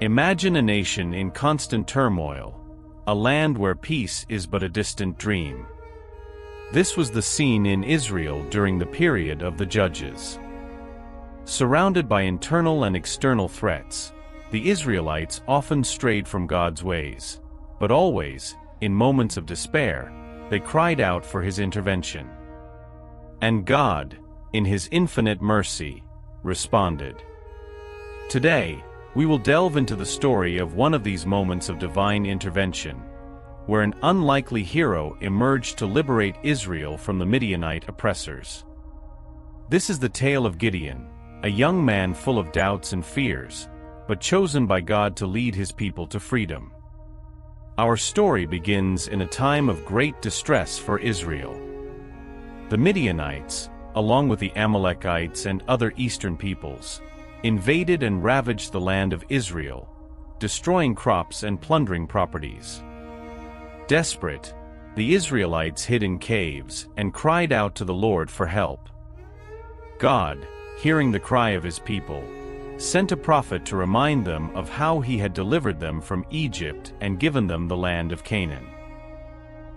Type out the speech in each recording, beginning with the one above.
Imagine a nation in constant turmoil, a land where peace is but a distant dream. This was the scene in Israel during the period of the Judges. Surrounded by internal and external threats, the Israelites often strayed from God's ways, but always, in moments of despair, they cried out for His intervention. And God, in His infinite mercy, responded. Today, we will delve into the story of one of these moments of divine intervention, where an unlikely hero emerged to liberate Israel from the Midianite oppressors. This is the tale of Gideon, a young man full of doubts and fears, but chosen by God to lead his people to freedom. Our story begins in a time of great distress for Israel. The Midianites, along with the Amalekites and other eastern peoples, invaded and ravaged the land of Israel, destroying crops and plundering properties. Desperate, the Israelites hid in caves and cried out to the Lord for help. God, hearing the cry of His people, sent a prophet to remind them of how He had delivered them from Egypt and given them the land of Canaan.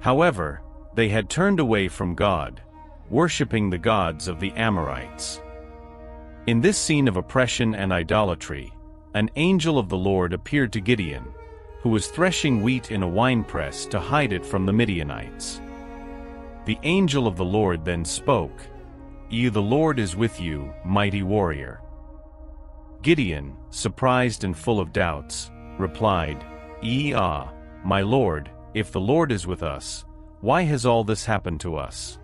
However, they had turned away from God, worshipping the gods of the Amorites. In this scene of oppression and idolatry, an angel of the Lord appeared to Gideon, who was threshing wheat in a winepress to hide it from the Midianites. The angel of the Lord then spoke, "The Lord is with you, mighty warrior." Gideon, surprised and full of doubts, replied, My Lord, if the Lord is with us, why has all this happened to us?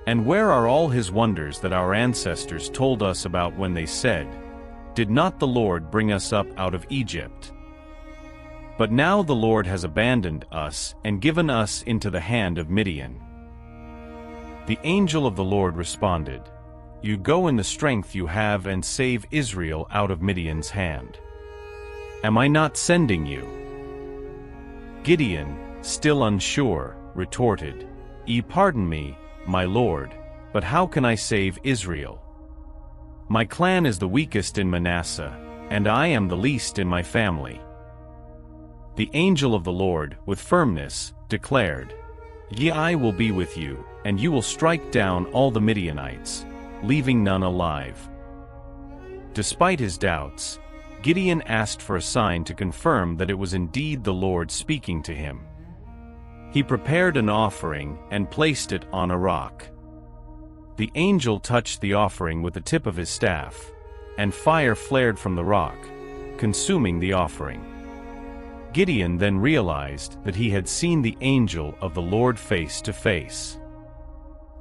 And where are all His wonders that our ancestors told us about when they said, Did not the Lord bring us up out of Egypt? But now the Lord has abandoned us and given us into the hand of Midian. The angel of the Lord responded, You go in the strength you have and save Israel out of Midian's hand. Am I not sending you? Gideon, still unsure, retorted, Pardon me, my Lord, but how can I save Israel? My clan is the weakest in Manasseh, and I am the least in my family. The angel of the Lord, with firmness, declared, I will be with you, and you will strike down all the Midianites, leaving none alive. Despite his doubts, Gideon asked for a sign to confirm that it was indeed the Lord speaking to him. He prepared an offering and placed it on a rock. The angel touched the offering with the tip of his staff, and fire flared from the rock, consuming the offering. Gideon then realized that he had seen the angel of the Lord face to face.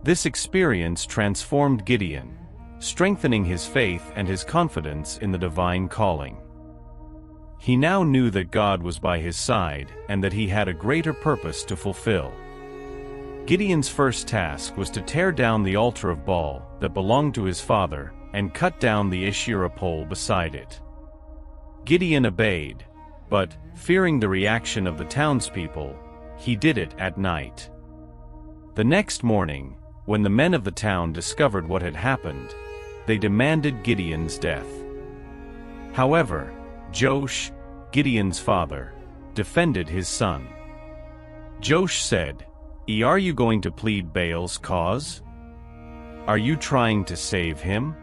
This experience transformed Gideon, strengthening his faith and his confidence in the divine calling. He now knew that God was by his side and that he had a greater purpose to fulfill. Gideon's first task was to tear down the altar of Baal that belonged to his father and cut down the Asherah pole beside it. Gideon obeyed, but, fearing the reaction of the townspeople, he did it at night. The next morning, when the men of the town discovered what had happened, they demanded Gideon's death. However, Joash, Gideon's father, defended his son. Joash said, Are you going to plead Baal's cause? Are you trying to save him?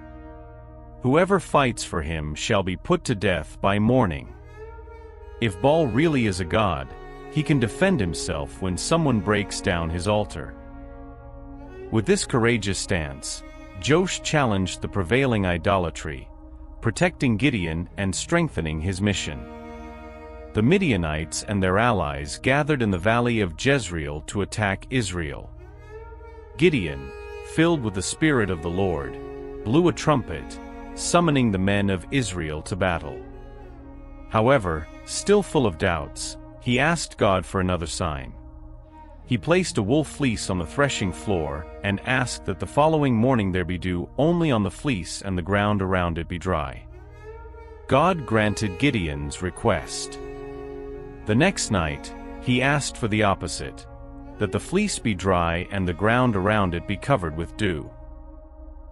Whoever fights for him shall be put to death by morning. If Baal really is a god, he can defend himself when someone breaks down his altar. With this courageous stance, Joash challenged the prevailing idolatry, protecting Gideon and strengthening his mission. The Midianites and their allies gathered in the valley of Jezreel to attack Israel. Gideon, filled with the Spirit of the Lord, blew a trumpet, summoning the men of Israel to battle. However, still full of doubts, he asked God for another sign. He placed a wool fleece on the threshing floor and asked that the following morning there be dew only on the fleece and the ground around it be dry. God granted Gideon's request. The next night, he asked for the opposite, that the fleece be dry and the ground around it be covered with dew.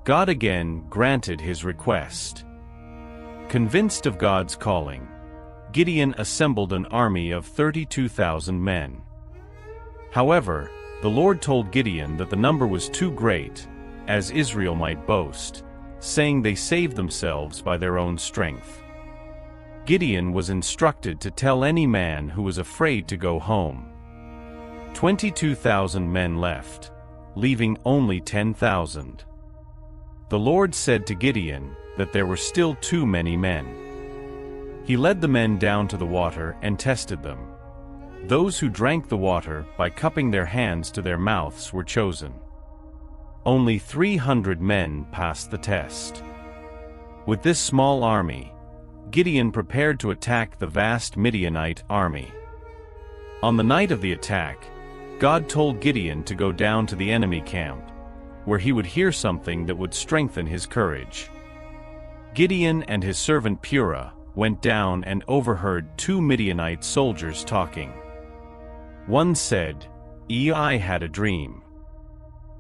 God again granted his request. Convinced of God's calling, Gideon assembled an army of 32,000 men. However, the Lord told Gideon that the number was too great, as Israel might boast, saying they saved themselves by their own strength. Gideon was instructed to tell any man who was afraid to go home. 22,000 men left, leaving only 10,000. The Lord said to Gideon that there were still too many men. He led the men down to the water and tested them. Those who drank the water by cupping their hands to their mouths were chosen. Only 300 men passed the test. With this small army, Gideon prepared to attack the vast Midianite army. On the night of the attack, God told Gideon to go down to the enemy camp, where he would hear something that would strengthen his courage. Gideon and his servant Purah went down and overheard two Midianite soldiers talking. One said, "I had a dream.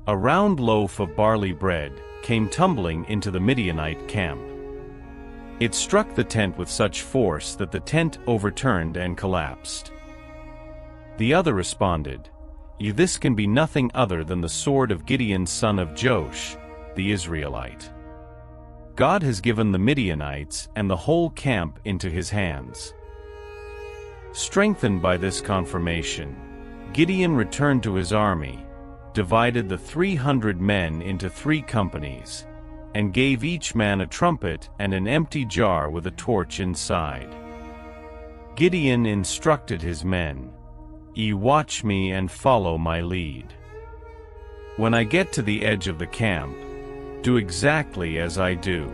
A round loaf of barley bread came tumbling into the Midianite camp. It struck the tent with such force that the tent overturned and collapsed." The other responded, "This can be nothing other than the sword of Gideon son of Joash, the Israelite. God has given the Midianites and the whole camp into his hands." Strengthened by this confirmation, Gideon returned to his army, divided the 300 men into 3 companies, and gave each man a trumpet and an empty jar with a torch inside. Gideon instructed his men, "Watch me and follow my lead. When I get to the edge of the camp, do exactly as I do.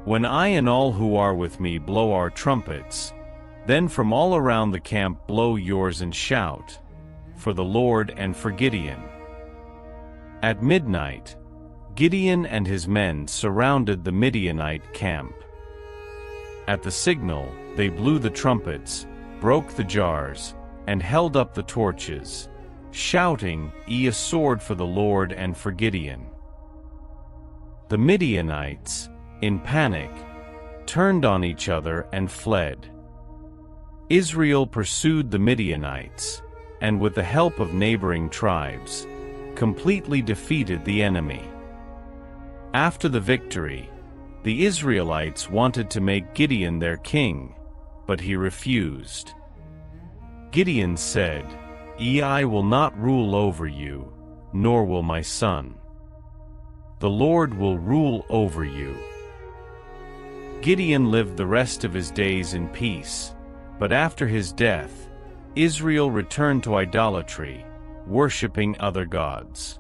When I and all who are with me blow our trumpets, then from all around the camp blow yours and shout, for the Lord and for Gideon." At midnight, Gideon and his men surrounded the Midianite camp. At the signal, they blew the trumpets, broke the jars, and held up the torches, shouting, "A sword for the Lord and for Gideon." The Midianites, in panic, turned on each other and fled. Israel pursued the Midianites, and with the help of neighboring tribes, completely defeated the enemy. After the victory, the Israelites wanted to make Gideon their king, but he refused. Gideon said, "I will not rule over you, nor will my son. The Lord will rule over you." Gideon lived the rest of his days in peace, but after his death, Israel returned to idolatry, worshipping other gods.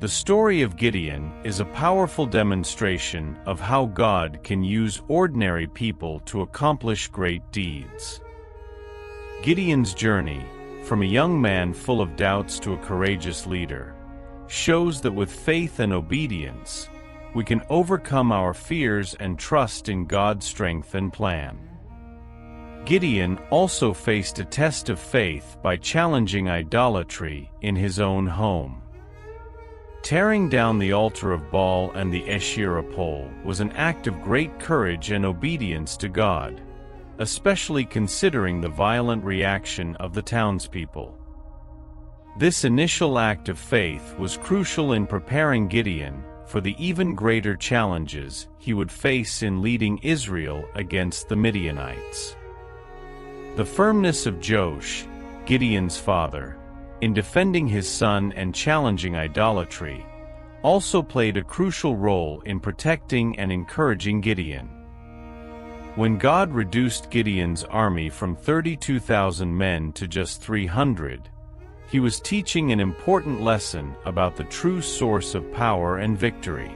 The story of Gideon is a powerful demonstration of how God can use ordinary people to accomplish great deeds. Gideon's journey, from a young man full of doubts to a courageous leader, shows that with faith and obedience, we can overcome our fears and trust in God's strength and plan. Gideon also faced a test of faith by challenging idolatry in his own home. Tearing down the altar of Baal and the Asherah pole was an act of great courage and obedience to God, especially considering the violent reaction of the townspeople. This initial act of faith was crucial in preparing Gideon for the even greater challenges he would face in leading Israel against the Midianites. The firmness of Joash, Gideon's father, in defending his son and challenging idolatry, also played a crucial role in protecting and encouraging Gideon. When God reduced Gideon's army from 32,000 men to just 300, he was teaching an important lesson about the true source of power and victory.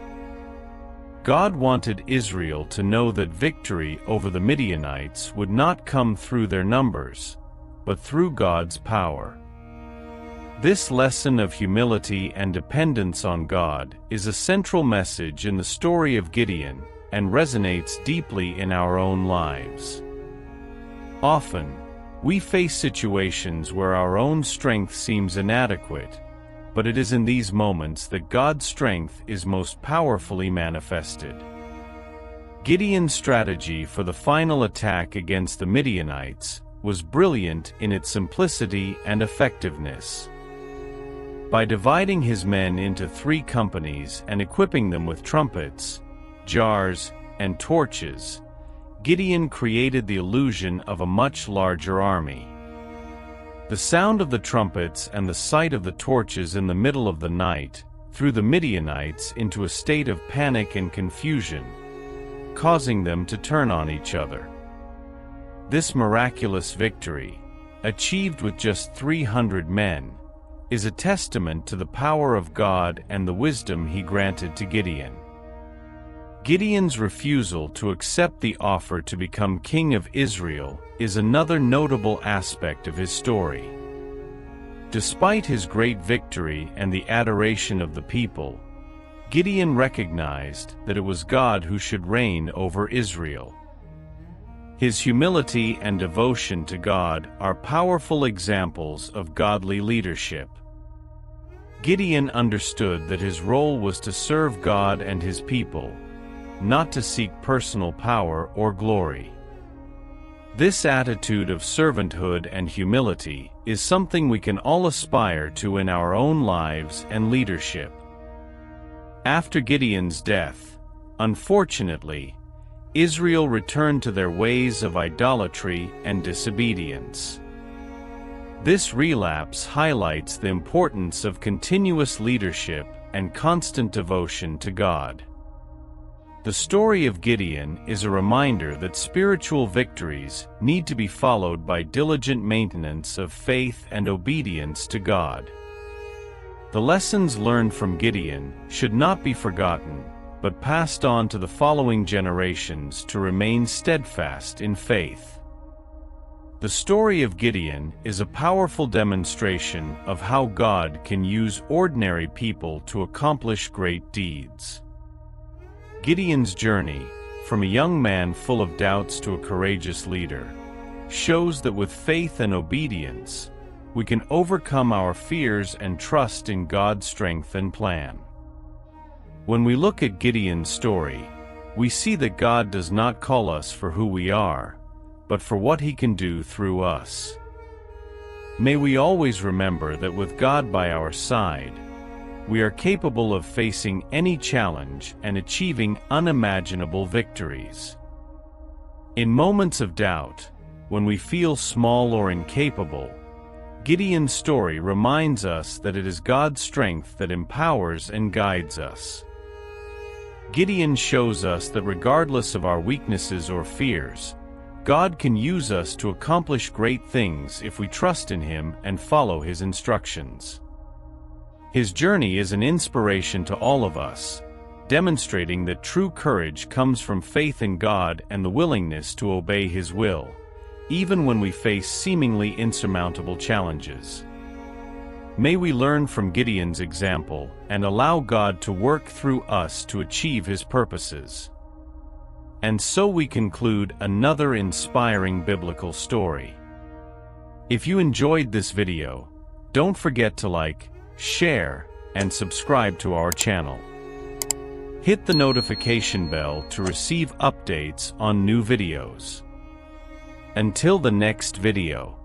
God wanted Israel to know that victory over the Midianites would not come through their numbers, but through God's power. This lesson of humility and dependence on God is a central message in the story of Gideon and resonates deeply in our own lives. Often, we face situations where our own strength seems inadequate, but it is in these moments that God's strength is most powerfully manifested. Gideon's strategy for the final attack against the Midianites was brilliant in its simplicity and effectiveness. By dividing his men into 3 companies and equipping them with trumpets, jars, and torches, Gideon created the illusion of a much larger army. The sound of the trumpets and the sight of the torches in the middle of the night threw the Midianites into a state of panic and confusion, causing them to turn on each other. This miraculous victory, achieved with just 300 men, is a testament to the power of God and the wisdom He granted to Gideon. Gideon's refusal to accept the offer to become king of Israel is another notable aspect of his story. Despite his great victory and the adoration of the people, Gideon recognized that it was God who should reign over Israel. His humility and devotion to God are powerful examples of godly leadership. Gideon understood that his role was to serve God and His people, not to seek personal power or glory. This attitude of servanthood and humility is something we can all aspire to in our own lives and leadership. After Gideon's death, unfortunately, Israel returned to their ways of idolatry and disobedience. This relapse highlights the importance of continuous leadership and constant devotion to God. The story of Gideon is a reminder that spiritual victories need to be followed by diligent maintenance of faith and obedience to God. The lessons learned from Gideon should not be forgotten, but passed on to the following generations to remain steadfast in faith. The story of Gideon is a powerful demonstration of how God can use ordinary people to accomplish great deeds. Gideon's journey, from a young man full of doubts to a courageous leader, shows that with faith and obedience, we can overcome our fears and trust in God's strength and plan. When we look at Gideon's story, we see that God does not call us for who we are, but for what He can do through us. May we always remember that with God by our side, we are capable of facing any challenge and achieving unimaginable victories. In moments of doubt, when we feel small or incapable, Gideon's story reminds us that it is God's strength that empowers and guides us. Gideon shows us that regardless of our weaknesses or fears, God can use us to accomplish great things if we trust in Him and follow His instructions. His journey is an inspiration to all of us, demonstrating that true courage comes from faith in God and the willingness to obey His will, even when we face seemingly insurmountable challenges. May we learn from Gideon's example and allow God to work through us to achieve His purposes. And so we conclude another inspiring biblical story. If you enjoyed this video, don't forget to like, share, and subscribe to our channel. Hit the notification bell to receive updates on new videos. Until the next video.